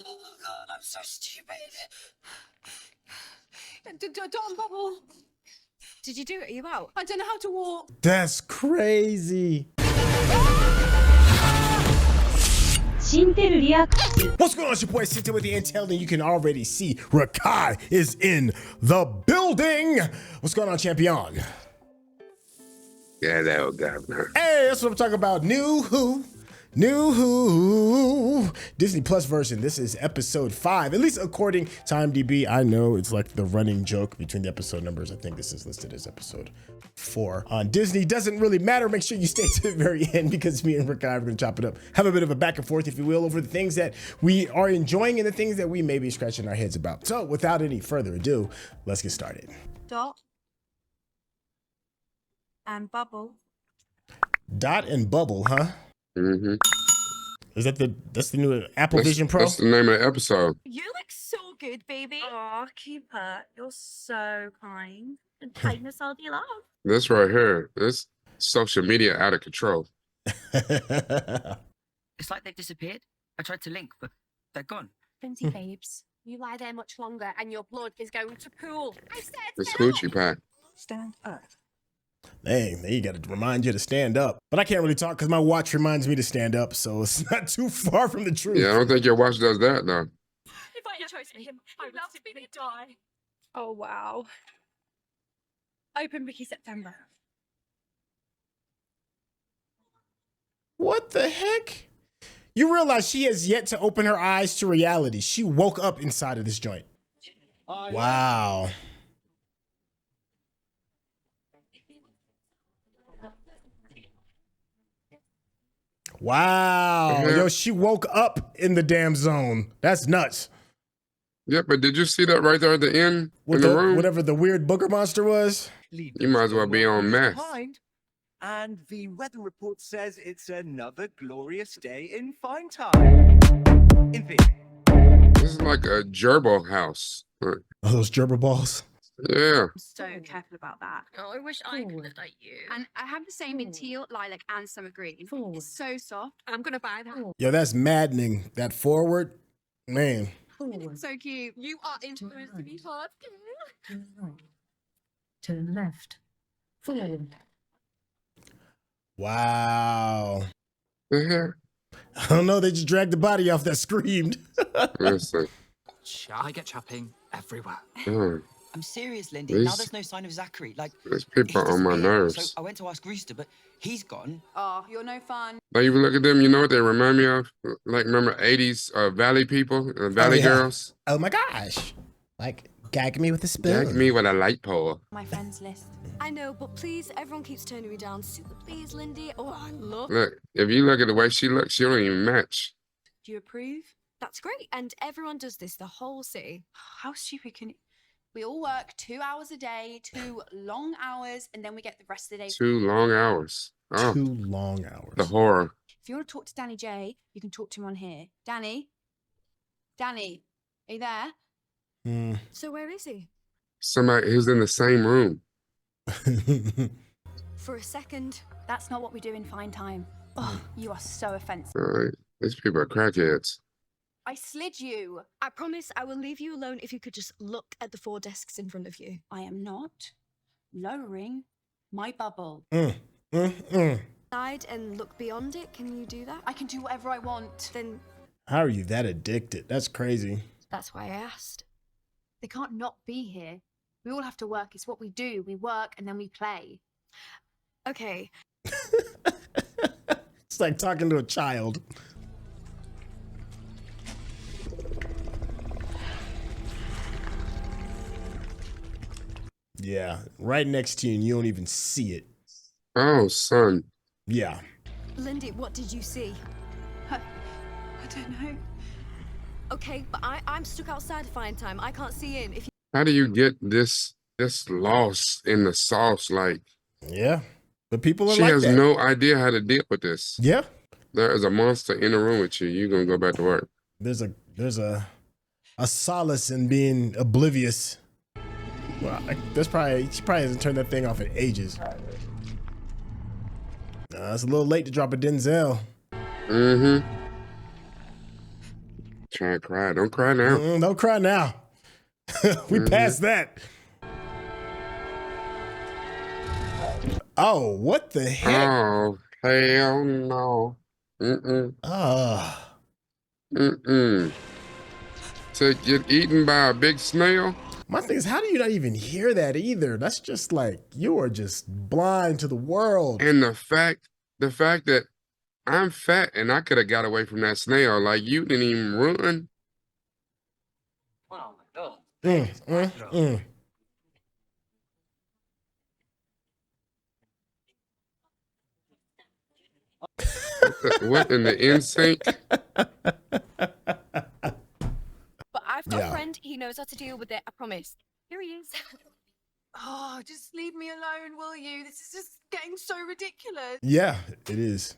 Oh God, I'm so stupid. Don't bubble. Did you do it? Are you out? I don't know how to walk. That's crazy. What's going on? It's your boy Syntell with the Intel, and you can already see Rekkai is in the building. What's going on, champion? Yeah, that was governor. Hey, that's what I'm talking about. New Disney Plus version. This is episode 5, at least according to IMDb. I know it's like the running joke between the episode numbers. I think this is listed as episode 4 on Disney. Doesn't really matter. Make sure you stay to the very end because me and Rekkai are going to chop it up. Have a bit of a back and forth, if you will, over the things that we are enjoying and the things that we may be scratching our heads about. So without any further ado, let's get started. Dot and Bubble. Dot and Bubble, huh? Mm-hmm. Is that that's the new Apple Vision Pro? That's the name of the episode. You look so good, baby. Aw, Keeper, you're so kind. And kindness all day long. This right here, this social media out of control. It's like they've disappeared. I tried to link, but they're gone. Plenty, babes. You lie there much longer and your blood is going to pool. I said The Scoochie Pack. Stand up. Dang, they got to remind you to stand up. But I can't really talk because my watch reminds me to stand up, so it's not too far from the truth. Yeah, I don't think your watch does that, though. If I had chosen him, I would simply die. Oh, wow. Open Ricky September. What the heck? You realize she has yet to open her eyes to reality. She woke up inside of this joint. Wow. Wow. Yo, she woke up in the damn zone. That's nuts. Yeah, but did you see that right there at the end With in the room? whatever the weird booger monster was. You might as well be on meth. And the weather report says it's another glorious day in Finetime. In theory. This is like a gerbil house. Oh, those gerbil balls. Yeah. I'm so careful about that. Oh, I wish I could look like you. And I have the same in teal, lilac, and summer green. It's so soft. I'm gonna buy that. Yo, that's maddening. That forward, man. It's so cute. You are influenced to be hard. Turn right. Turn left. Forward. Wow. Yeah. I don't know. They just dragged the body off that screamed. Listen. I get chapping everywhere. Mm, I'm serious, Lindy. These- Now there's no sign of Zachary. Like, There's people he's on my disappeared. nerves. So I went to ask Rooster, but he's gone. Oh, you're no fun. Like, you look at them, you know what they remind me of? Like, remember 80s Valley people? Valley yeah. girls? Oh my gosh. Like, gag me with a spoon. Gag me with a light pole. My friends list. I know, but please, everyone keeps turning me down. Super please, Lindy. Oh, I love. Look, if you look at the way she looks, she don't even match. Do you approve? That's great, and everyone does this. The whole city. How stupid can it? We all work 2 hours a day, 2 long hours, and then we get the rest of the day. 2 long hours. Oh, 2 long hours. the horror. If you want to talk to Danny J, you can talk to him on here. Danny? Danny, are you there? Hmm. So where is he? Somebody who's in the same room. For a second. That's not what we do in Fine Time. Oh, you are so offensive. All right. These people are crackheads. I slid you. I promise I will leave you alone if you could just look at the 4 desks in front of you. I am not lowering my bubble. Side and look beyond it. Can you do that? I can do whatever I want. Then How are you that addicted? That's crazy. that's why I asked. They can't not be here. We all have to work. It's what we do. We work and then we play. Okay. It's like talking to a child. Yeah, right next to you and you don't even see it. Oh, son. Yeah. Lindy, what did you see? I don't know. Okay, but I'm stuck outside of Finetime. I can't see in. If you How do you get this lost in the sauce? Like, Yeah. But people are she like has that. no idea how to deal with this. Yeah. There is a monster in the room with you. You're going to go back to work. There's a solace in being oblivious. Well, she probably hasn't turned that thing off in ages. It's a little late to drop a Denzel. Mm-hmm. Trying to cry. Don't cry now. Don't cry now. We passed that. Oh, what the heck? Oh, hell no. To get eaten by a big snail? My thing is, how do you not even hear that either? That's just like, you are just blind to the world. And the fact that I'm fat and I could have got away from that snail. Like, you didn't even run. Oh my God. What in the NSYNC? But I've got a friend, he knows how to deal with it, I promise. Here he is. Oh, just leave me alone, will you? This is just getting so ridiculous. Yeah, it is.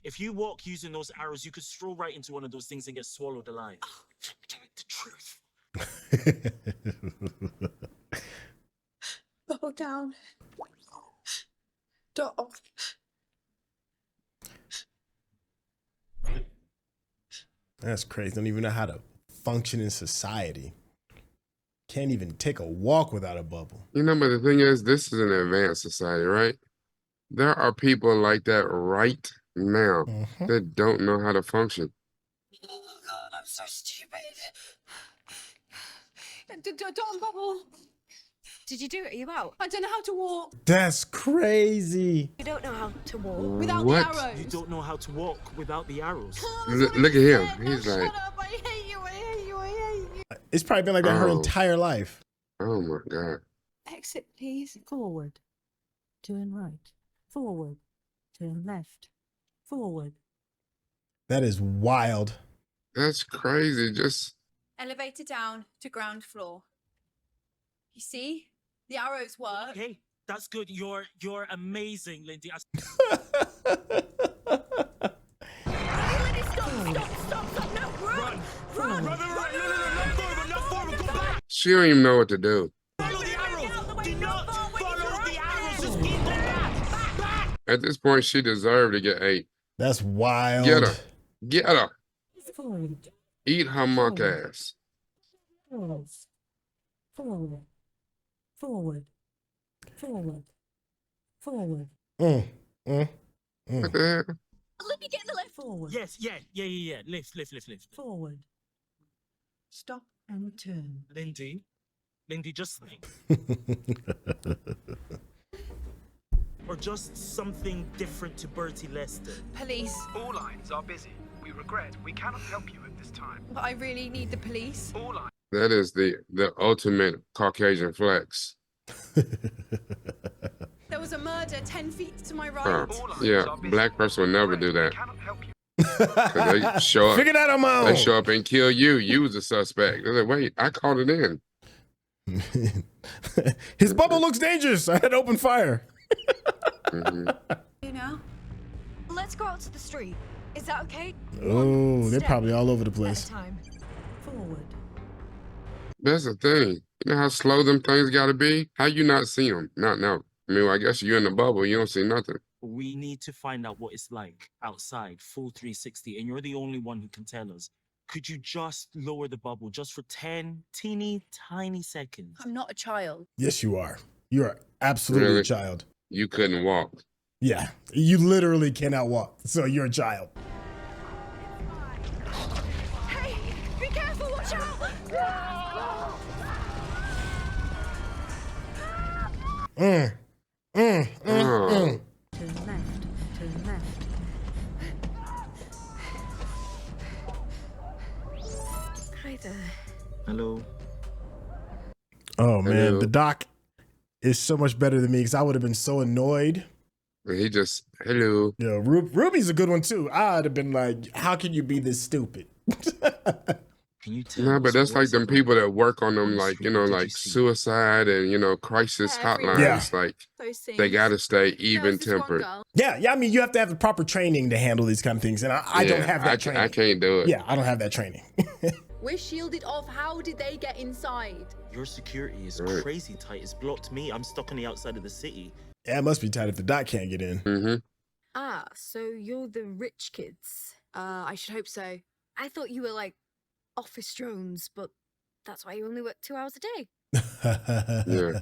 If you walk using those arrows, you could stroll right into one of those things and get swallowed alive. The truth. Bow down. Dog. That's crazy. Don't even know how to function in society. Can't even take a walk without a bubble. You know, but the thing is, this is an advanced society, right? There are people like that right now that don't know how to function. Oh God, I'm so stupid. Don't bubble. Did you do it? Are you out? I don't know how to walk. That's crazy. You don't know how to walk Without What? the arrows. You don't know how to walk without the arrows. Look at him. He's No, like, shut up. I hate you. I hate you. I hate you. It's probably been like that her Oh. entire life. oh my God. Exit, please. Forward. Turn right. Forward. Turn left. Forward. That is wild. That's crazy. Just Elevator down to ground floor. You see? The arrows work. Okay, that's good. You're amazing, Lindy. she don't even know what to do. Follow the arrows. Do not follow the arrows. Just keep going back. At this point, she deserved to get ate. That's wild. Get her. Get her. Forward. Eat her monk ass. Forward. Forward. Forward. Forward. Forward. What the hell? Let me get the left. Forward. Yes, yeah. Lift. Forward. Stop and turn. Lindy, just think. Or just something different to Bertie Lester. Police. All lines are busy. We regret we cannot help you at this time. But I really need the police. All lines. That is the ultimate Caucasian flex. There was a murder 10 feet to my right. Oh, yeah, black person will never do that. Cannot help you. 'Cause they show up. Figure that on my own. They show up and kill you. You was a suspect. They're like, wait, I called it in. His bubble looks dangerous. I had open fire. You know? Let's go out to the street. Is that okay? Oh, they're probably all over the At place. a time. Forward. That's the thing. You know how slow them things got to be? How you not see them? Not now. I mean, I guess you're in the bubble. You don't see nothing. We need to find out what it's like outside, full 360, and you're the only one who can tell us. Could you just lower the bubble just for 10 teeny tiny seconds? I'm not a child. Yes, you are. You are absolutely Really? a child. You couldn't walk. Yeah, you literally cannot walk. So you're a child. Hey, be careful, watch out! Oh. Turn left. Turn left. Hi there. Hello. Oh man, Hello. the doc is so much better than me because I would have been so annoyed. And he just, hello. Yeah, Ruby's a good one too. I'd have been like, how can you be this stupid? Can you tell No, but us that's like what's them about people that work on them, What like, street you know, did you like see? suicide and, you know, crisis Yeah, everywhere. hotlines. Yeah. Like, Those things. they got to stay There was even this one tempered. girl. Yeah, I mean, you have to have the proper training to handle these kind of things. And I don't have that training. I can't do it. Yeah, I don't have that training. We're shielded off. How did they get inside? Your security is Right. crazy tight. It's blocked me. I'm stuck on the outside of the city. Yeah, it must be tight if the doc can't get in. Mm-hmm. Ah, so you're the rich kids. I should hope so. I thought you were like office drones, but that's why you only work 2 hours a day. Yeah.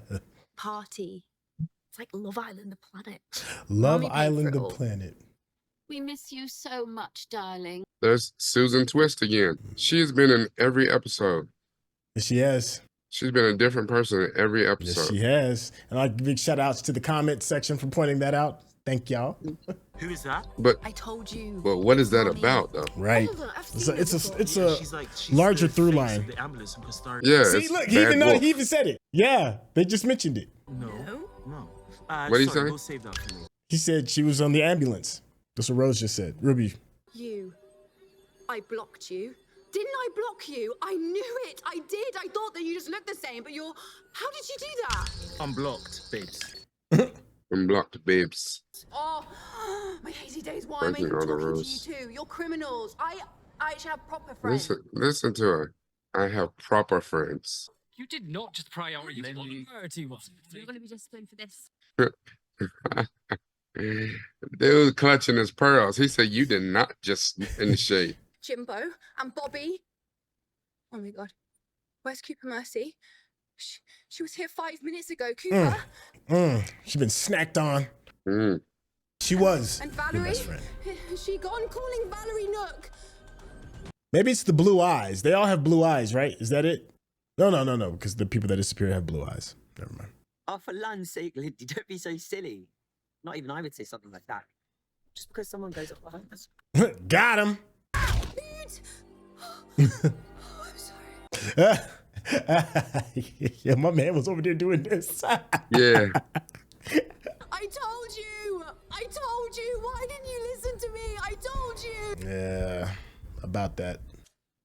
Party. It's like Love Island, the planet. Love Mommy paid for Island, it the all. planet. We miss you so much, darling. There's Susan Twist again. She's been in every episode. Yes, she has. She's been a different person in every Yes, episode. she has. And I give big shout outs to the comment section for pointing that out. Thank y'all. Who is that? But I told you. what is that Mommy. about though? Right. Hold on, I've It's seen a, it's it a, before. it's Yeah, a she's larger the through face line. of the ambulance from Costa Yeah. See, it's look, he Bad even know, Wolf. he even said it. Yeah, they just mentioned it. No. What'd he Sorry, say? We'll save that for later. He said she was on the ambulance. That's what Rose just said. Ruby. You. I blocked you. Didn't I block you? I knew it. I did. I thought that you just looked the same, but you're. How did you do that? Unblocked, babes. Unblocked babes. Oh, my hazy days. Why am I Breaking even all the talking to rules. you two? You're criminals. I actually have proper friends. Listen to her. I have proper friends. You did not just priority what the priority was. You're going to be disciplined for this. Dude was clutching his pearls. He said, "You did not just in the shade." Jimbo and Bobby. Oh my God. Where's Cooper Mercy? She was here 5 minutes ago. Cooper. She been snacked on. Mm. She was And your Valerie? best friend. Is she gone? Calling Valerie Nook. Maybe it's the blue eyes. They all have blue eyes, right? Is that it? No. Because the people that disappear have blue eyes. Never mind. Oh, for land's sake, Lindy, don't be so silly. Not even I would say something like that. Just because someone goes up behind us. Got him. I'm sorry. Yeah, my man was over there doing this. Yeah. I told you. Why didn't you listen to me? I told you. Yeah, about that.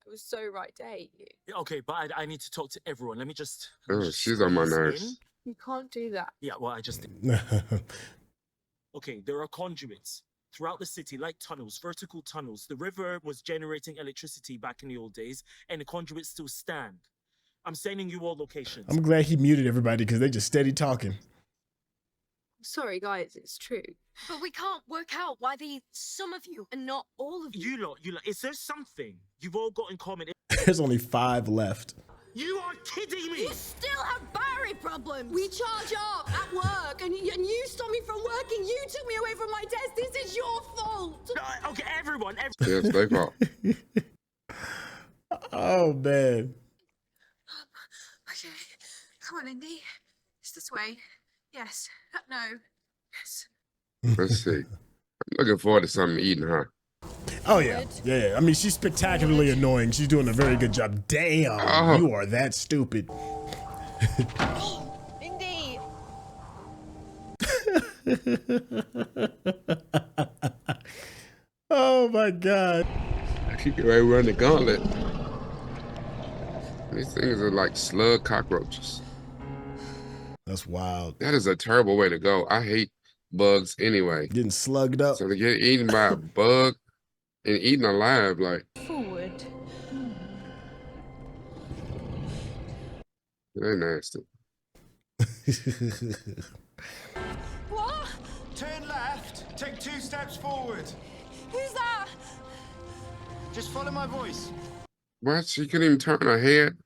It was so right to hate you. Okay, but I need to talk to everyone. Let me just. Oh, she's on my squeeze nerves. in. You can't do that. Yeah, well, I just did. Okay, there are conduits throughout the city, like tunnels, vertical tunnels. The river was generating electricity back in the old days, and the conduits still stand. I'm sending you all locations. I'm glad he muted everybody because they just steady talking. Sorry, guys. It's true. But we can't work out why some of you and not all of you. You lot, is there something you've all got in common? There's only 5 left. You are kidding me! You still have battery problems. We charge up at work, and you stopped me from working. You took me away from my desk. This is your fault. Okay, everyone. Yes, they fault. Oh, man. Okay. Come on, Lindy. It's this way. Yes. No. Yes. Let's see. I'm looking forward to something eating, huh? Oh, yeah. Yeah. I mean, she's spectacularly annoying. She's doing a very good job. Damn, Oh. you are that stupid. Lindy! Oh, my God. She can run the gauntlet. These things are like slug cockroaches. That's wild. That is a terrible way to go. I hate bugs anyway. Getting slugged up. So to get eaten by a bug and eaten alive, like, Forward. they're nasty. What? Turn left. Take 2 steps forward. Who's that? Just follow my voice. What? She couldn't even turn her head?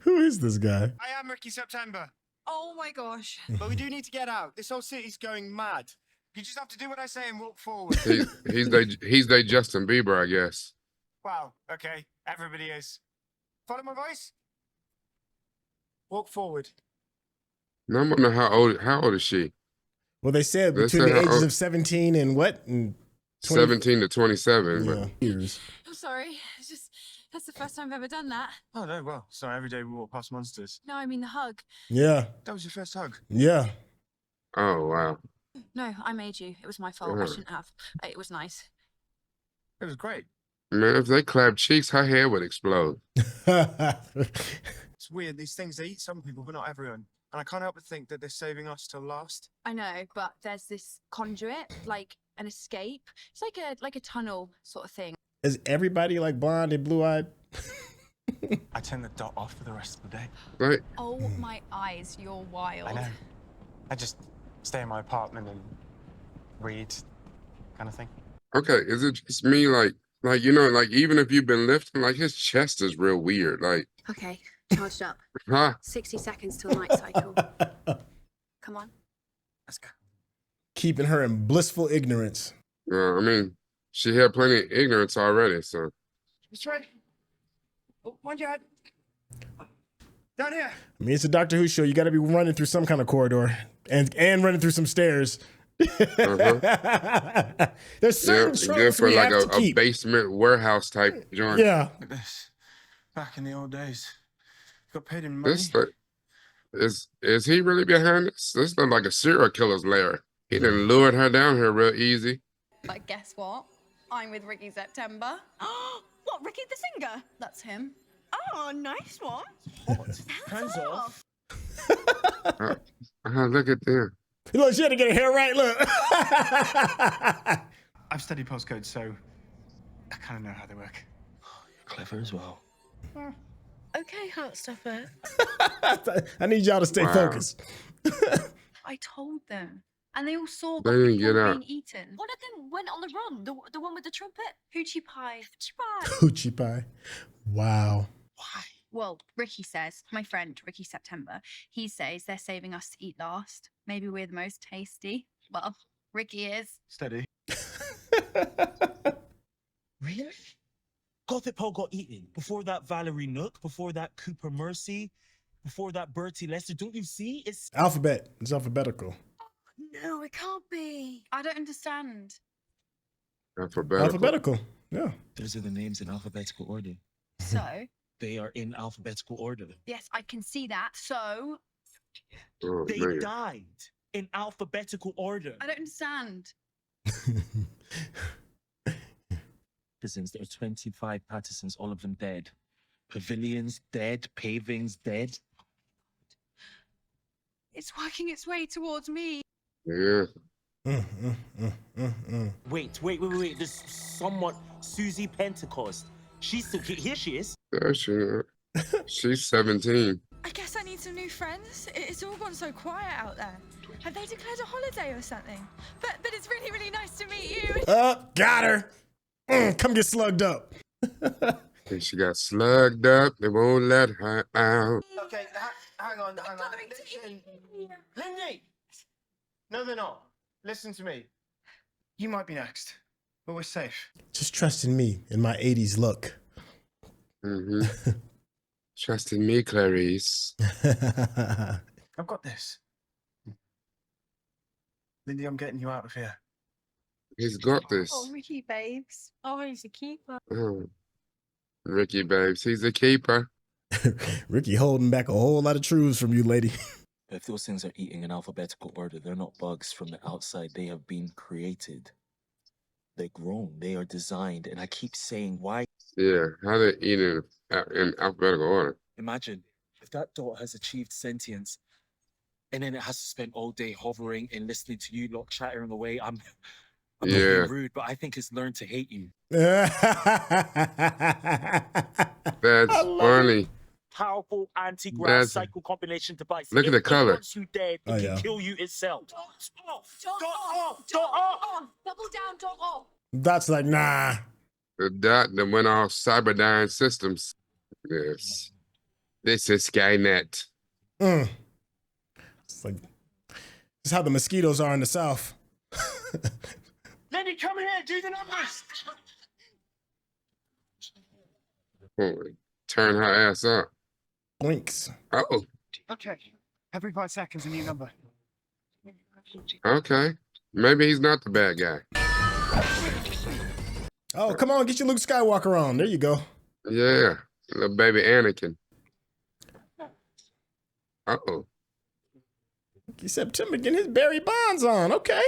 Who is this guy? I am Ricky September, Oh my gosh. but we do need to get out. This whole city's going mad. You just have to do what I say and walk forward. He's they Justin Bieber, I guess. Wow. Okay. Everybody is. Follow my voice. Walk forward. Now I wonder how old is she? Well, they said They between said the how ages old- of 17 and what? And 20 17 to 27, yeah, but years. I'm sorry. It's just, that's the first time I've ever done that. Oh no. Well, sorry. Every day we walk past monsters. No, I mean the hug. Yeah. That was your first hug. Yeah. oh wow. No, I made you. It was my fault. I Uh-huh. shouldn't have. It was nice. It was great. Man, if they clapped cheeks, her hair would explode. It's weird. These things, they eat some people, but not everyone. And I can't help but think that they're saving us till last. I know, but there's this conduit, like an escape. It's like a tunnel sort of thing. Is everybody like blonde and blue-eyed? I turn the dot off for the rest of the day. Right? Oh my eyes, you're wild. I know. I just stay in my apartment and read, kind of thing. Okay, is it just me? Like you know, like even if you've been lifting, like his chest is real weird. Like, Okay, charged up. huh? 60 seconds till night cycle. Come on. Let's go. Keeping her in blissful ignorance. I mean, she had plenty of ignorance already, so. It's ready. Oh, mind your head. Down here. I mean, it's a Doctor Who show. You got to be running through some kind of corridor and running through some stairs. There's certain Yeah, good tropes for we like have to a keep. basement warehouse type joint. Yeah. Like this. Back in the old days. Got paid in money. This like, is he really behind this? This looks like a serial killer's lair. He done lured her down here real easy. But guess what? I'm with Ricky September. What, Ricky the singer? That's him. Oh, nice one. Hands off. Look at them. Look, she had to get her hair right. Look. I've studied postcodes, so I kind of know how they work. Clever as well. Okay, Heartstopper. I need y'all to stay Wow. focused. I told them. And they all saw They didn't get being out. eaten. One of them went on the run. The one with the trumpet. Hoochie pie. Hoochie pie. Wow. Well, Ricky says, my friend Ricky September, he says they're saving us to eat last. Maybe we're the most tasty. Well, Ricky is. Steady. Really? Gothic Paul got eaten. Before that, Valerie Nook. Before that, Cooper Mercy. Before that, Bertie Lester. Don't you see? It's Alphabet. It's alphabetical. No, it can't be. I don't understand. Alphabetical. Yeah. Those are the names in alphabetical order. So, They are in alphabetical order. yes, I can see that. So, Oh, They man. died in alphabetical order. I don't understand. Pattersons, there are 25 Pattersons, all of them dead. Pavilions dead, pavings dead. It's working its way towards me. Yeah. Wait. There's someone, Susie Pentecost. She's still here. She is. There she is. She's 17. I guess I need some new friends. It's all gone so quiet out there. Have they declared a holiday or something? But it's really, really nice to meet you. Got her. Come get slugged up. And she got slugged up. They won't let her out. Okay, hang on. Listen. Lindy! No, they're not. Listen to me. You might be next, but we're safe. Just trust in me in my 80s look. Mm-hmm. Trust in me, Clarice. I've got this. Lindy, I'm getting you out of here. He's got this. Oh, Ricky babes. Oh, he's a keeper. Oh. Ricky, babes. He's a keeper. Ricky holding back a whole lot of truths from you, lady. If those things are eating in alphabetical order, they're not bugs from the outside. They have been created. They're grown. They are designed. And I keep saying, why? Yeah, how they eat in alphabetical order. Imagine if that dot has achieved sentience and then it has to spend all day hovering and listening to you lot chattering away. I'm not Yeah. being rude, but I think it's learned to hate you. That's funny. Powerful anti-grav That's- cycle combination device. Look at If the it color. wants you dead, it Oh, can yeah. kill you itself. Dot off. Double down, dot off. That's like, nah. The dot that went off Cyberdyne Systems. Yes. This is Skynet. It's like, this is how the mosquitoes are in the South. Lindy, come here, do the numbers. Oh, turn her ass up. Blinks. Oh, Okay. Every 5 seconds, a new number. okay. Maybe he's not the bad guy. Oh, come on, get your Luke Skywalker on. There you go. Yeah. Little baby Anakin. Uh-oh. Ricky September getting his Barry Bonds on. Okay.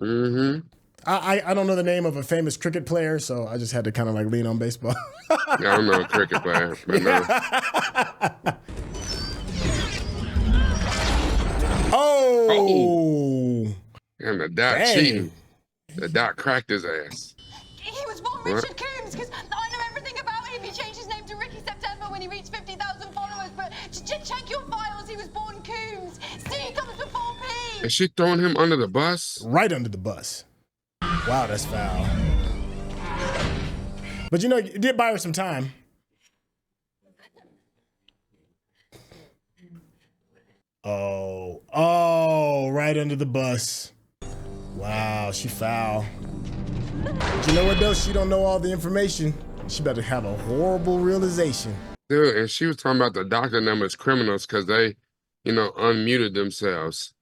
Mm-hmm. I don't know the name of a famous cricket player, so I just had to kind of like lean on baseball. I don't know a cricket player, but no. Oh. And the dot Dang. cheating. The dot cracked his ass. He was born What? Richard Coombs because I know everything about him. He changed his name to Ricky September when he reached 50,000 followers. But check your files. He was born Coombs. C comes before P. And she throwing him under the bus? Right under the bus. Wow, that's foul. But you know, it did buy her some time. Oh, right under the bus. Wow, she foul. But you know what though? She don't know all the information. She better have a horrible realization. Dude, and she was talking about the doctor them as criminals because they, unmuted themselves.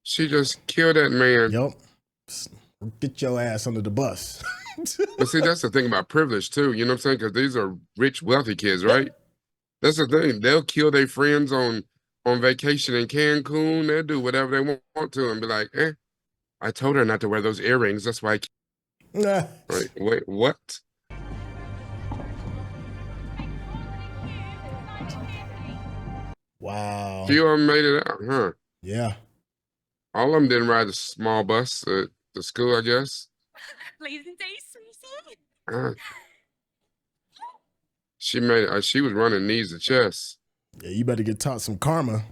She just killed that man. Yup. Get your ass under the bus. But see, that's the thing about privilege too. You know what I'm saying? Because these are rich, wealthy kids, right? That's the thing. They'll kill their friends on vacation in Cancun. They'll do whatever they want to and be like, I told her not to wear those earrings. That's why like, wait, what? Wow. Few of them made it out, huh? Yeah. All of them didn't ride a small bus to school, I guess. Lazy days, sweetie. She made it. She was running knees to chest. Yeah, you better get taught some karma.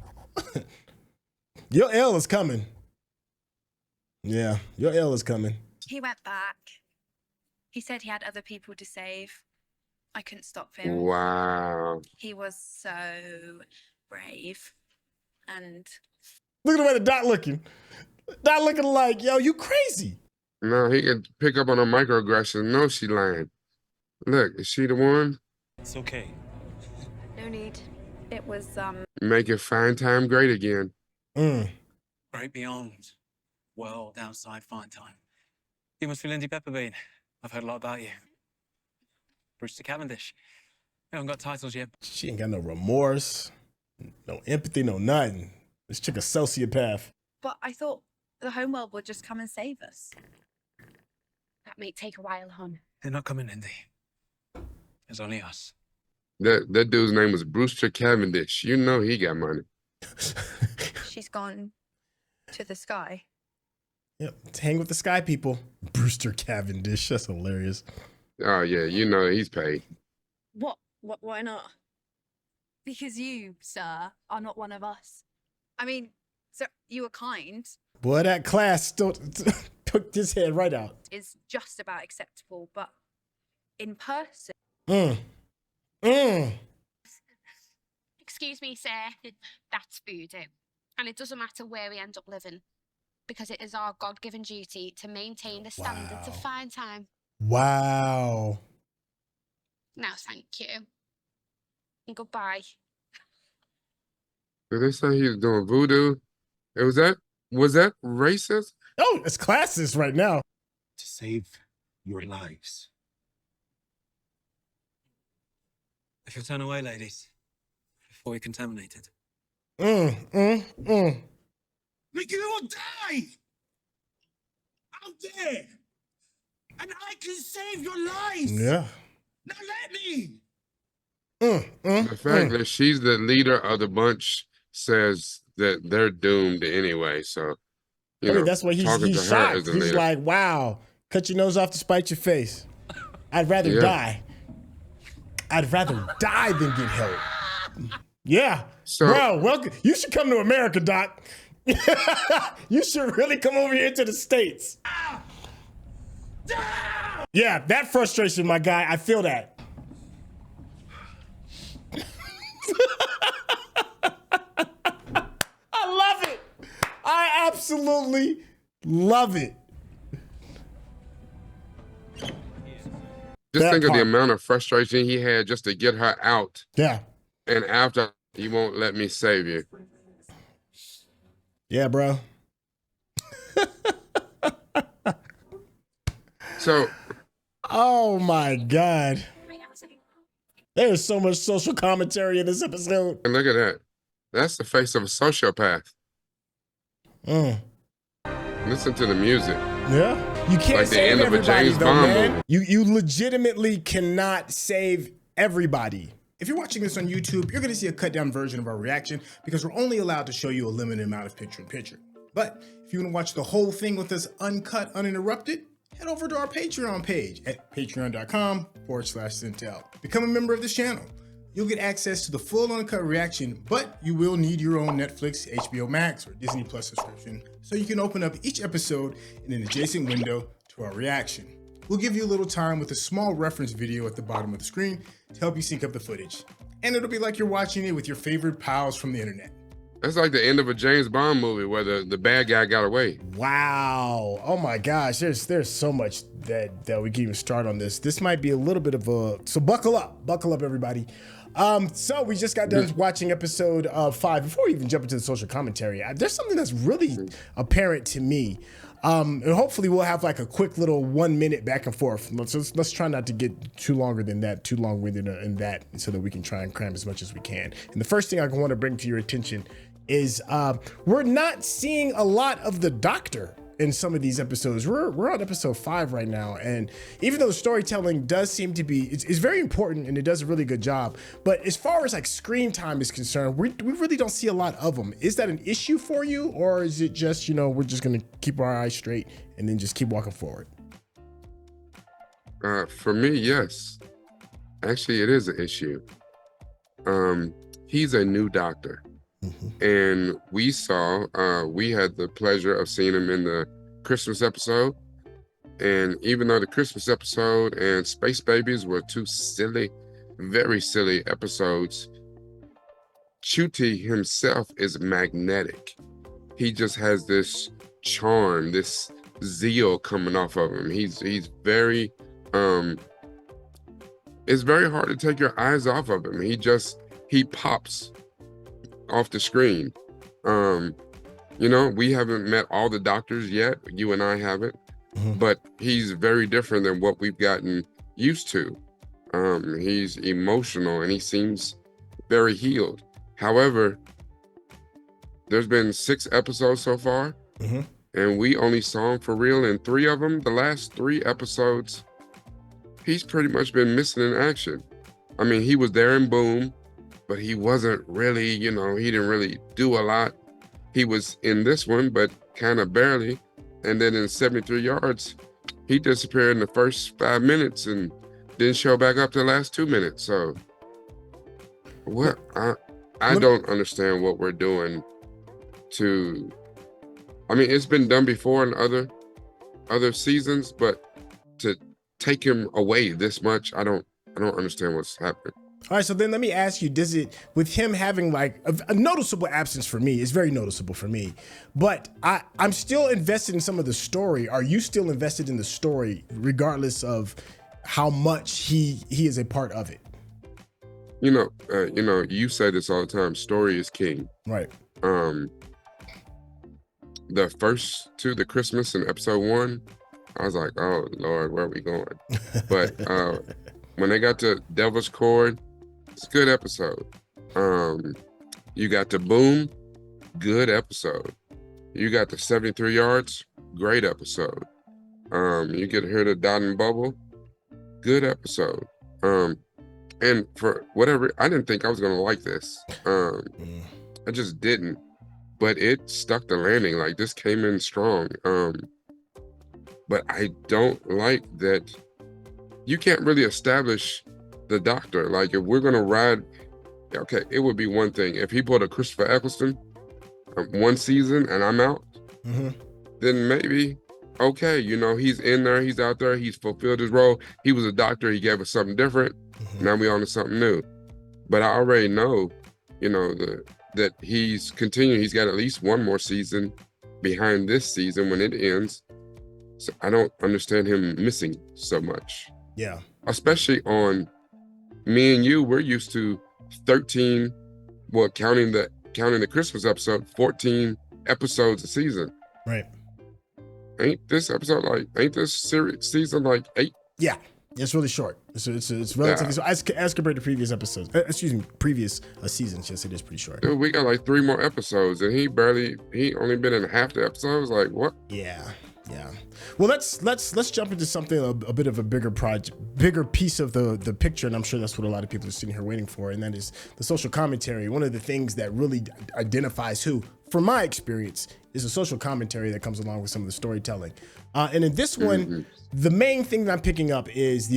Your L is coming. Yeah, your L is coming. He went back. He said he had other people to save. I couldn't stop him. Wow. He was so brave. And Look at the way the Dot looking. Dot looking like, yo, you crazy. No, he can pick up on a microaggression. No, she lying. Look, is she the one? It's okay. no need. It was, Make it Finetime great again. Great beyond. World outside Finetime. You must be Lindy Pepper-Bean. I've heard a lot about you. Brewster Cavendish. You haven't got titles yet. She ain't got no remorse, no empathy, no nothing. This chick a sociopath. But I thought the homeworld would just come and save us. That may take a while, hon. They're not coming, Lindy. There's only us. That dude's name was Brewster Cavendish. You know he got money. She's gone to the sky. Yep, hang with the sky people. Brewster Cavendish, that's hilarious. Oh yeah, you know he's paid. What? Why not? Because you, sir, are not one of us. I mean, sir, you were kind. Boy, that class still took his head right out. Is just about acceptable, but in person. Excuse me, sir. That's voodoo. And it doesn't matter where we end up living, because it is our God-given duty to maintain the standards of Finetime. Wow. Now, thank you. And goodbye. Did they say he was doing voodoo? Was that racist? Oh, it's classist right now. To save your lives. If you'll turn away, ladies, before you're contaminated. Like you will die out there, and I can save your lives. Yeah. Now let me. The fact that she's the leader of the bunch says that they're doomed anyway. So, I mean, that's why he's shocked. He's leader. like, wow, cut your nose off to spite your face. I'd rather die. I'd rather die than get help. Yeah. So, bro, welcome. You should come to America, Doc. You should really come over here to the States. Yeah, that frustration, my guy. I feel that. I love it. I absolutely love it. just think of the amount of frustration he had just to get her out. Yeah. And after, you won't let me save you. Yeah, bro. So. Oh my God. There's so much social commentary in this episode. And look at that. That's the face of a sociopath. Listen to the music. Yeah. You can't like the save end of a everybody James though, Bond man. movie. You legitimately cannot save everybody. If you're watching this on YouTube, you're going to see a cut down version of our reaction because we're only allowed to show you a limited amount of picture-in-picture. But if you want to watch the whole thing with us uncut, uninterrupted, head over to our Patreon page at patreon.com/Syntell. Become a member of this channel. you'll get access to the full uncut reaction, but you will need your own Netflix, HBO Max, or Disney Plus subscription, so you can open up each episode in an adjacent window to our reaction. We'll give you a little time with a small reference video at the bottom of the screen to help you sync up the footage. And it'll be like you're watching it with your favorite pals from the internet. That's like the end of a James Bond movie where the bad guy got away. Wow. Oh my gosh. There's so much that we can even start on this. This might be a little bit of a, so buckle up everybody. So we just got done watching episode 5. Before we even jump into the social commentary, there's something that's really apparent to me. And hopefully we'll have like a quick little 1 minute back and forth. Let's try not to get too long-winded in that, so that we can try and cram as much as we can. And the first thing I want to bring to your attention is we're not seeing a lot of the Doctor in some of these episodes. We're on episode 5 right now, and even though the storytelling does seem to be, it's very important and it does a really good job, but as far as like screen time is concerned, we really don't see a lot of them. Is that an issue for you, or is it just, we're just gonna keep our eyes straight and then just keep walking forward? For me, yes. Actually, it is an issue. He's a new Doctor. And we had the pleasure of seeing him in the Christmas episode. And even though the Christmas episode and Space Babies were two silly, very silly episodes, Ncuti himself is magnetic. He just has this charm, this zeal coming off of him. He's very, it's very hard to take your eyes off of him. He pops off the screen. We haven't met all the Doctors yet. You and I haven't, but he's very different than what we've gotten used to. He's emotional and he seems very healed. However, there's been 6 episodes so far, and we only saw him for real in 3 of them. The last 3 episodes, he's pretty much been missing in action. I mean, he was there in Boom, but he wasn't really, he didn't really do a lot. He was in this one, but kind of barely. And then in 73 Yards, he disappeared in the first 5 minutes and didn't show back up to the last 2 minutes. So what I don't understand what we're doing to, it's been done before in other seasons, but to take him away this much, I don't understand what's happening. All right, so then let me ask you, does it, with him having like a noticeable absence for me, it's very noticeable for me, but I'm still invested in some of the story. Are you still invested in the story regardless of how much he is a part of it? You say this all the time, story is king. Right. The first 2, the Christmas and episode 1, I was like, oh Lord, where are we going? But when they got to Devil's Cord, it's a good episode. You got to Boom, good episode. You got the 73 Yards, great episode. You get to hear the Dot and Bubble, good episode. And for whatever, I didn't think I was gonna like this. I just didn't. But it stuck the landing. Like, this came in strong. But I don't like that you can't really establish the Doctor. Like, if we're gonna ride, okay, it would be one thing if he pulled a Christopher Eccleston 1 season and I'm out, then maybe okay, he's in there, he's out there, he's fulfilled his role. He was a Doctor, he gave us something different. Now we on to something new. But I already know, that he's continuing. He's got at least 1 more season behind this season when it ends. So I don't understand him missing so much. Yeah. Especially on me and you, we're used to 13, well, counting the Christmas episode, 14 episodes a season. Right. Ain't this season like 8? Yeah. It's really short. It's relatively short as compared to previous episodes. Previous seasons. Yes, it is pretty short. Dude, we got like 3 more episodes, and he only been in half the episodes. Like, what? Yeah. Well, let's jump into something a bit of a bigger piece of the picture, and I'm sure that's what a lot of people are sitting here waiting for, and that is the social commentary. One of the things that really identifies who, from my experience, is a social commentary that comes along with some of the storytelling. And in this one, the main thing that I'm picking up is the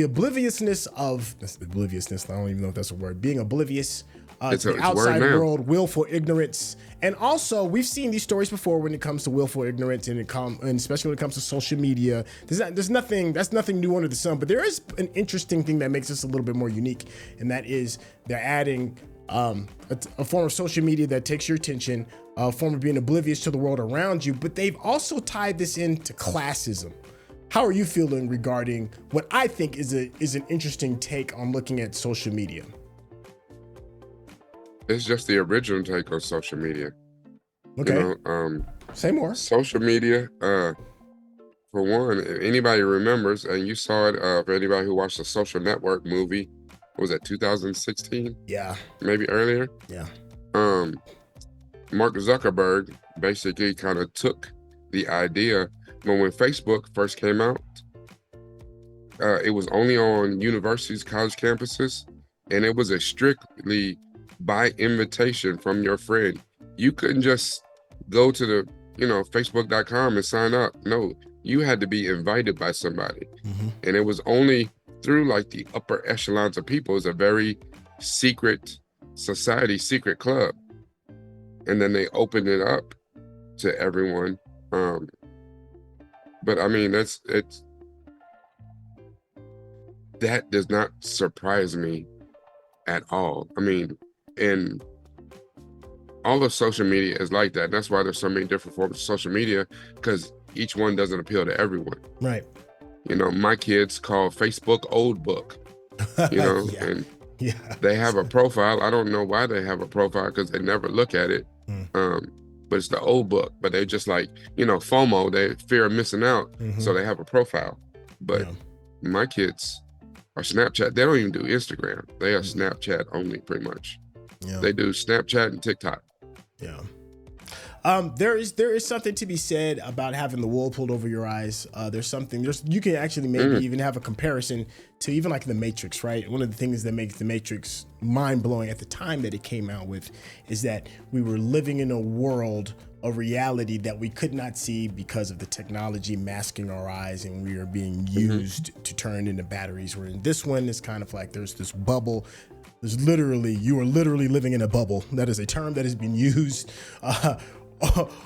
obliviousness. I don't even know if that's a word. Being oblivious to the outside world, willful ignorance. And also, we've seen these stories before when it comes to willful ignorance, and especially when it comes to social media. That's nothing new under the sun. But there is an interesting thing that makes this a little bit more unique, and that is they're adding a form of social media that takes your attention, a form of being oblivious to the world around you. But they've also tied this into classism. How are you feeling regarding what I think is an interesting take on looking at social media? It's just the original take on social media. Okay. You know, say more. Social media, for one, if anybody remembers, and you saw it, for anybody who watched the Social Network movie, what was that, 2016? Yeah. Maybe earlier? Yeah. Mark Zuckerberg basically kind of took the idea, but when Facebook first came out, it was only on universities, college campuses, and it was a strictly by invitation from your friend. You couldn't just go to the, facebook.com and sign up. No, you had to be invited by somebody. And it was only through like the upper echelons of people. It's a very secret society, secret club. And then they opened it up to everyone. But I mean, that does not surprise me at all. I mean, and all of social media is like that. That's why there's so many different forms of social media, because each one doesn't appeal to everyone. Right. My kids call Facebook old book, and they have a profile. I don't know why they have a profile, because they never look at it. But it's the old book. But they just like, FOMO, they fear of missing out. So they have a profile. But my kids are Snapchat. They don't even do Instagram. They are Snapchat only, pretty much. Yeah. They do Snapchat and TikTok. Yeah. There is something to be said about having the wool pulled over your eyes. You can actually maybe even have a comparison to even like The Matrix, right? One of the things that makes The Matrix mind-blowing at the time that it came out with is that we were living in a world, a reality that we could not see because of the technology masking our eyes, and we are being used to turn into batteries. Where in this one, it's kind of like there's this bubble. You are literally living in a bubble. That is a term that has been used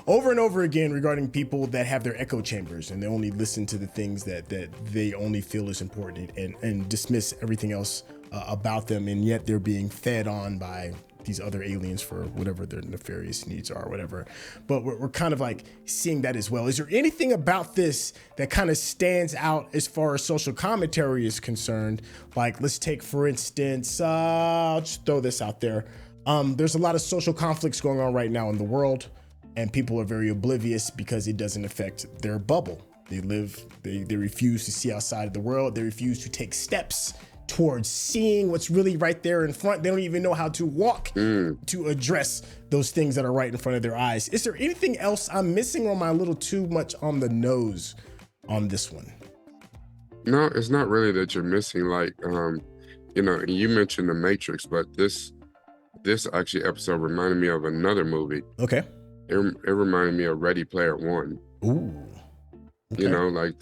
over and over again regarding people that have their echo chambers, and they only listen to the things that they only feel is important, and dismiss everything else about them, and yet they're being fed on by these other aliens for whatever their nefarious needs are or whatever. But we're kind of like seeing that as well. Is there anything about this that kind of stands out as far as social commentary is concerned? Like, let's take, for instance, I'll just throw this out there. There's a lot of social conflicts going on right now in the world, and people are very oblivious because it doesn't affect their bubble. They refuse to see outside of the world. They refuse to take steps towards seeing what's really right there in front. They don't even know how to walk to address those things that are right in front of their eyes. Is there anything else I'm missing, or am I a little too much on the nose on this one? No, it's not really that you're missing. Like, you mentioned The Matrix, but this actually episode reminded me of another movie. Okay. It reminded me of Ready Player One. Ooh. Okay. Like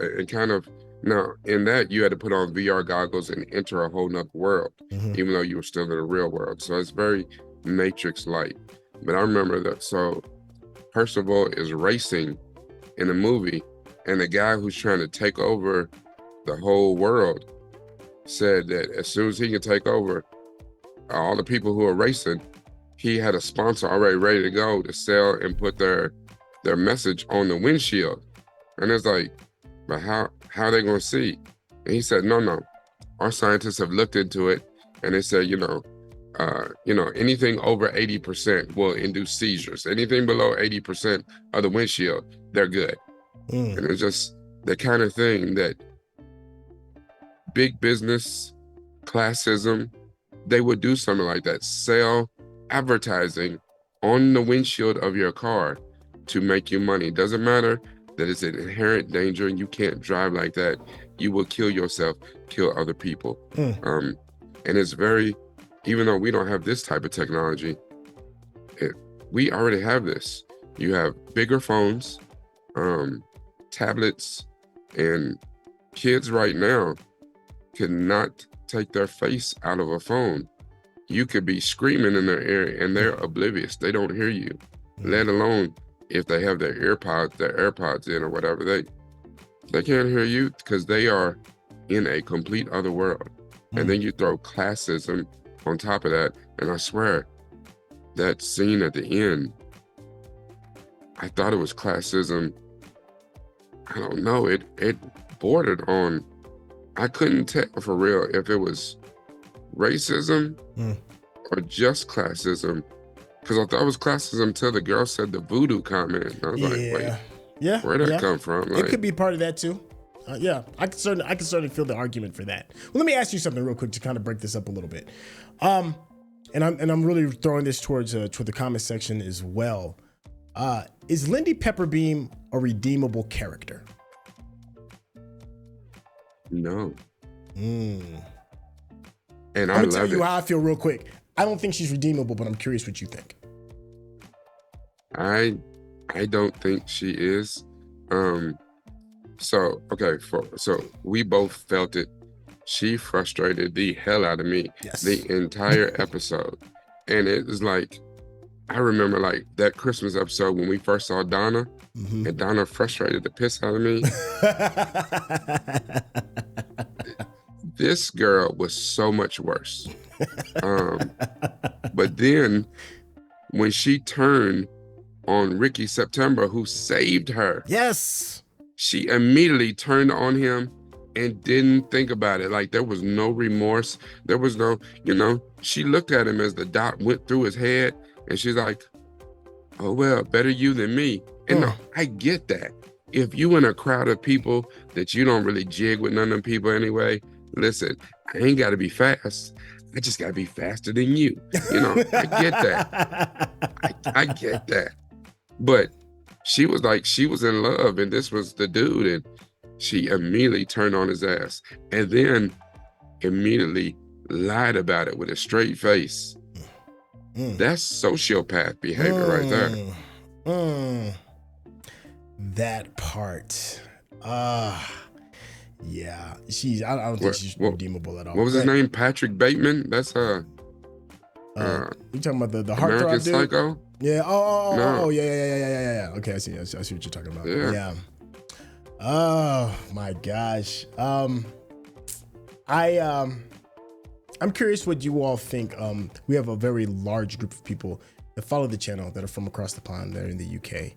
it kind of. Now, in that, you had to put on VR goggles and enter a whole nother world, even though you were still in the real world. So it's very Matrix-like. But I remember that. So Percival is racing in the movie, and the guy who's trying to take over the whole world said that as soon as he can take over all the people who are racing, he had a sponsor already ready to go to sell and put their message on the windshield. And it's like, but how are they going to see? And he said, no. Our scientists have looked into it, and they said, anything over 80% will induce seizures. Anything below 80% of the windshield, they're good. And it's just the kind of thing that big business, classism, they would do something like that. Sell advertising on the windshield of your car to make you money. Doesn't matter that it's an inherent danger and you can't drive like that. You will kill yourself, kill other people. And it's very, even though we don't have this type of technology, we already have this. You have bigger phones, tablets, and kids right now cannot take their face out of a phone. You could be screaming in their ear and they're oblivious. They don't hear you, let alone if they have their AirPods in or whatever. They can't hear you because they are in a complete other world. And then you throw classism on top of that. And I swear, that scene at the end, I thought it was classism. I don't know. It bordered on, I couldn't tell for real if it was racism or just classism. Because I thought it was classism until the girl said the voodoo comment. I was like, wait, where'd that come from? Like, it could be part of that too. I can certainly feel the argument for that. Well, let me ask you something real quick to kind of break this up a little bit. And I'm really throwing this toward the comment section as well. Is Lindy Pepper-Bean a redeemable character? No. And I'm gonna tell you how I feel real quick. I don't think she's redeemable, but I'm curious what you think. I don't think she is. So we both felt it. She frustrated the hell out of me the entire episode. And it was like, I remember like that Christmas episode when we first saw Donna, and Donna frustrated the piss out of me. This girl was so much worse. But then when she turned on Ricky September, who saved her, she immediately turned on him and didn't think about it. Like, there was no remorse. There was no, she looked at him as the dot went through his head, and she's like, oh, well, better you than me. And no, I get that. If you in a crowd of people that you don't really jig with none of them people anyway, listen, I ain't got to be fast. I just got to be faster than you. I get that. I get that. But she was in love, and this was the dude, and she immediately turned on his ass and then immediately lied about it with a straight face. That's sociopath behavior right there. That part. Yeah. I don't think she's redeemable at all. What was his name? Patrick Bateman? That's you talking about the American heartthrob dude? Psycho? Yeah. No. Yeah. Okay, I see what you're talking about. Yeah. Oh my gosh. I'm curious what you all think. We have a very large group of people that follow the channel that are from across the pond. They're in the UK.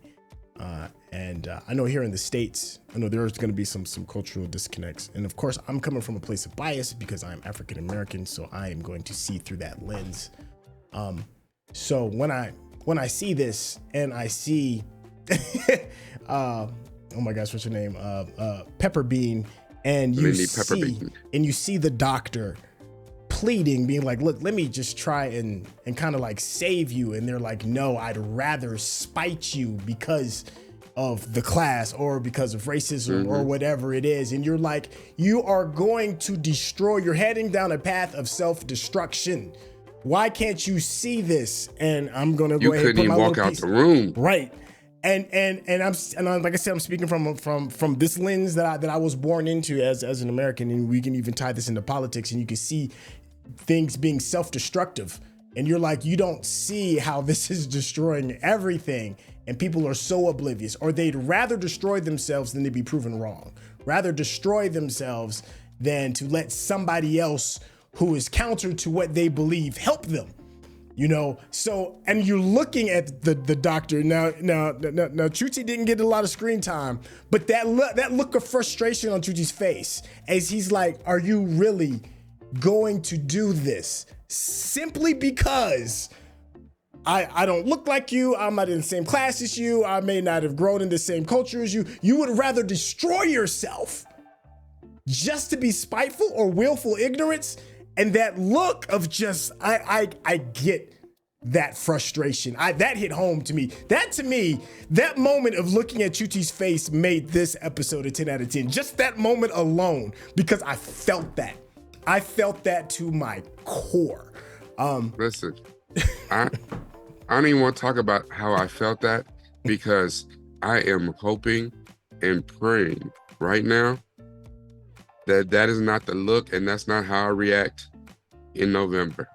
And I know here in the States, I know there's going to be some cultural disconnects. And of course, I'm coming from a place of bias because I'm African American, so I am going to see through that lens. So when I see this and I see, oh my gosh, what's her name? Pepper-Bean, and you see the doctor pleading, being like, look, let me just try and kind of like save you. And they're like, no, I'd rather spite you because of the class or because of racism or whatever it is. And you're like, you are going to destroy, you're heading down a path of self-destruction. Why can't you see this? And I'm going to go ahead and put my little piece. You couldn't even walk out the room. Right. And I'm like I said, I'm speaking from this lens that I was born into as an American, and we can even tie this into politics, and you can see things being self-destructive, and you're like, you don't see how this is destroying everything, and people are so oblivious, or they'd rather destroy themselves than to be proven wrong, rather destroy themselves than to let somebody else who is counter to what they believe help them. So, and you're looking at the doctor now. Chuchi didn't get a lot of screen time, but that look of frustration on Chuchi's face as he's like, are you really going to do this simply because I don't look like you, I'm not in the same class as you, I may not have grown in the same culture as you. You would rather destroy yourself just to be spiteful or willful ignorance. And that look of just, I get that frustration. That hit home to me. That moment of looking at Chuchi's face made this episode a 10 out of 10. Just that moment alone, because I felt that. I felt that to my core. Listen, I don't even want to talk about how I felt that. because I am hoping and praying right now that that is not the look and that's not how I react in November.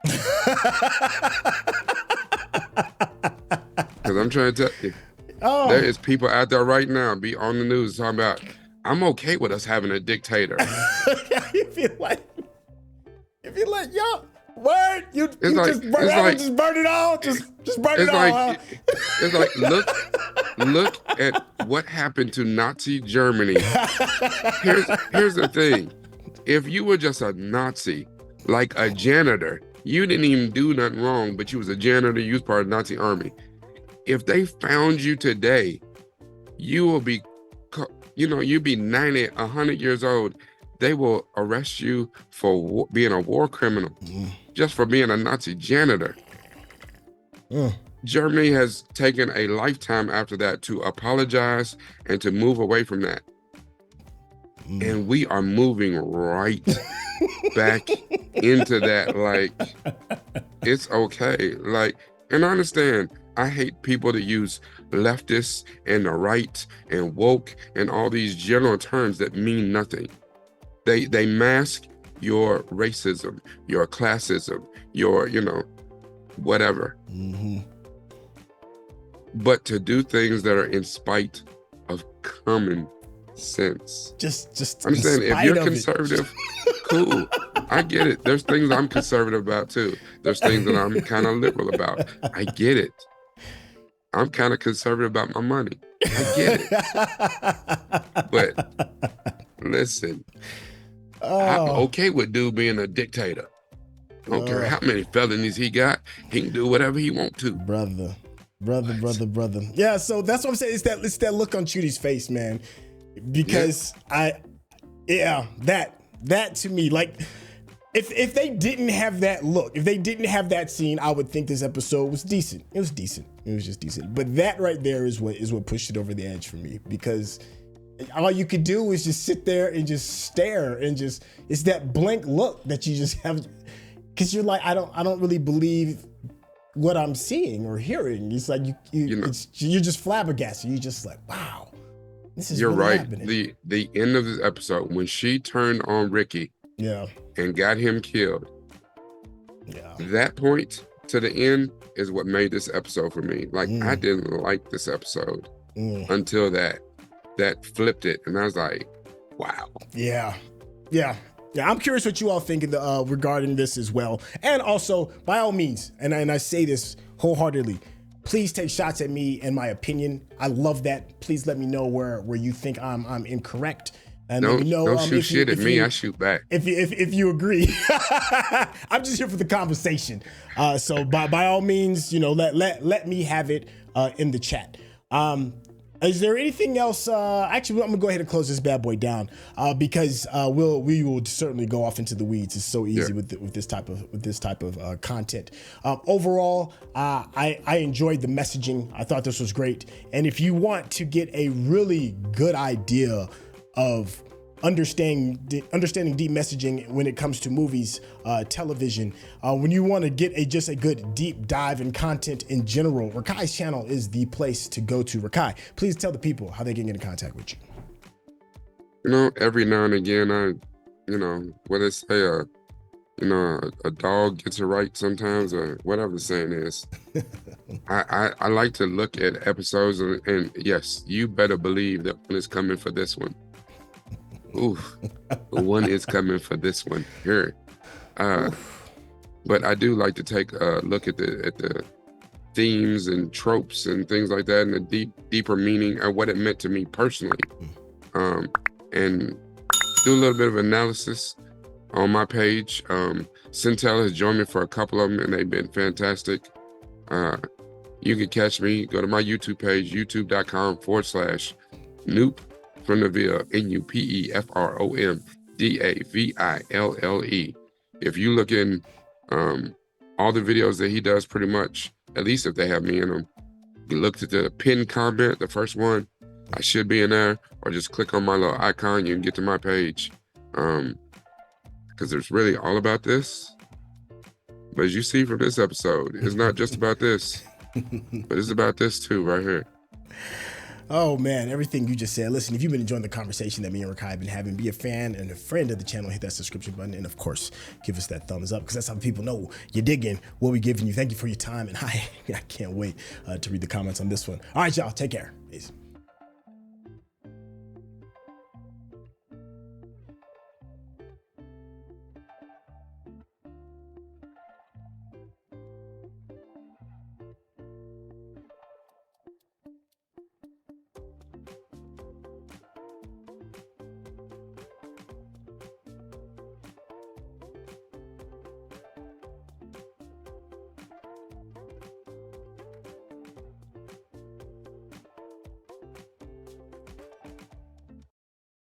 Because I'm trying to tell you, there is people out there right now be on the news talking about, I'm okay with us having a dictator. If you like, yo, word, just burn it all, just burn it all. It's like, look at what happened to Nazi Germany. Here's the thing. If you were just a Nazi, like a janitor, you didn't even do nothing wrong, but you was a janitor, you was part of the Nazi army. If they found you today, you will be, you'd be 90, 100 years old. They will arrest you for being a war criminal, just for being a Nazi janitor. Germany has taken a lifetime after that to apologize and to move away from that. And we are moving right back into that. Like, it's okay. Like, and I understand, I hate people that use leftists and the right and woke and all these general terms that mean nothing. They mask your racism, your classism, your, whatever. But to do things that are in spite of common sense. Just I'm saying, if you're conservative, cool. I get it. There's things I'm conservative about too. There's things that I'm kind of liberal about. I get it. I'm kind of conservative about my money. I get it. But listen, I'm okay with dude being a dictator. I don't care how many felonies he got. He can do whatever he want to. Brother. Yeah, so that's what I'm saying. It's that look on Chudy's face, man. Because that to me, like, if they didn't have that look, if they didn't have that scene, I would think this episode was decent. It was decent. It was just decent. But that right there is what pushed it over the edge for me, because all you could do is just sit there and just stare and just, it's that blank look that you just have, because you're like, I don't really believe what I'm seeing or hearing. It's like you're just flabbergasted. You're just like, wow, this is really right. happening. The end of this episode, when she turned on Ricky, and got him killed, that point to the end is what made this episode for me. Like, I didn't like this episode until that flipped it, and I was like, wow. Yeah. I'm curious what you all think regarding this as well. And also, by all means, and I say this wholeheartedly, please take shots at me and my opinion. I love that. Please let me know where you think I'm incorrect. And don't shoot shit at me. I shoot back. If you agree, I'm just here for the conversation. So by all means, let me have it in the chat. Is there anything else? Actually, I'm gonna go ahead and close this bad boy down because we will certainly go off into the weeds. It's so easy with this type of content. Overall, I enjoyed the messaging. I thought this was great. And if you want to get a really good idea of understanding deep messaging when it comes to movies, television, when you want to get just a good deep dive in content in general, Rekkai's channel is the place to go to. Rekkai, please tell the people how they can get in contact with you. Every now and again, what they say, a dog gets it right sometimes, or whatever the saying is. I like to look at episodes and yes, you better believe that one is coming for this one. Oof, one is coming for this one here. But I do like to take a look at the themes and tropes and things like that, and the deeper meaning of what it meant to me personally, and do a little bit of analysis on my page. Syntell has joined me for a couple of them, and they've been fantastic. You can catch me, go to my YouTube page, youtube.com/Noop from the Ville, NUPEFROMDAVILLE. If you look in all the videos that he does, pretty much, at least if they have me in them, you look at the pinned comment, the first one, I should be in there, or just click on my little icon, you can get to my page. Because it's really all about this. But as you see from this episode, it's not just about this, but it's about this too, right here. Oh man, everything you just said. Listen, if you've been enjoying the conversation that me and Rekkai have been having, be a fan and a friend of the channel, hit that subscription button, and of course, give us that thumbs up, because that's how people know you're digging what we're giving you. Thank you for your time, and I can't wait to read the comments on this one. All right, y'all, take care. Peace.